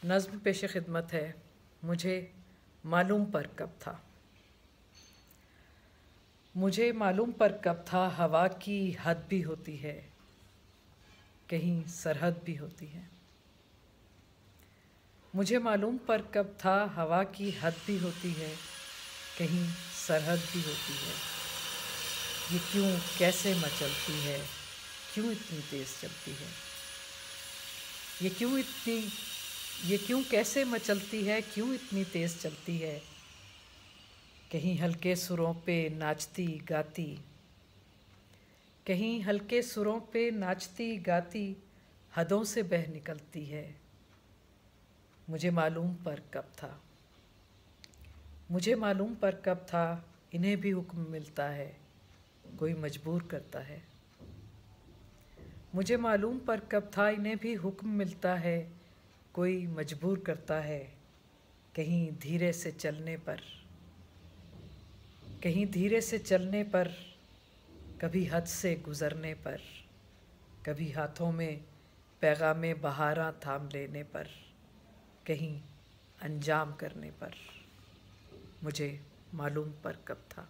नज़्म पेश खिदमत है। मुझे मालूम पर कब था। मुझे मालूम पर कब था, हवा की हद भी होती है, कहीं सरहद भी होती है। मुझे मालूम पर कब था, हवा की हद भी होती है, कहीं सरहद भी होती है। ये क्यों कैसे मचलती है, क्यों इतनी तेज़ चलती है। ये क्यों कैसे मचलती है, क्यों इतनी तेज़ चलती है। कहीं हल्के सुरों पे नाचती गाती, कहीं हल्के सुरों पे नाचती गाती हदों से बह निकलती है। मुझे मालूम पर कब था। मुझे मालूम पर कब था, इन्हें भी हुक्म मिलता है, कोई मजबूर करता है। मुझे मालूम पर कब था, इन्हें भी हुक्म मिलता है, कोई मजबूर करता है। कहीं धीरे से चलने पर, कहीं धीरे से चलने पर, कभी हद से गुज़रने पर, कभी हाथों में पैगामे बहारां थाम लेने पर, कहीं अंजाम करने पर। मुझे मालूम पर कब था।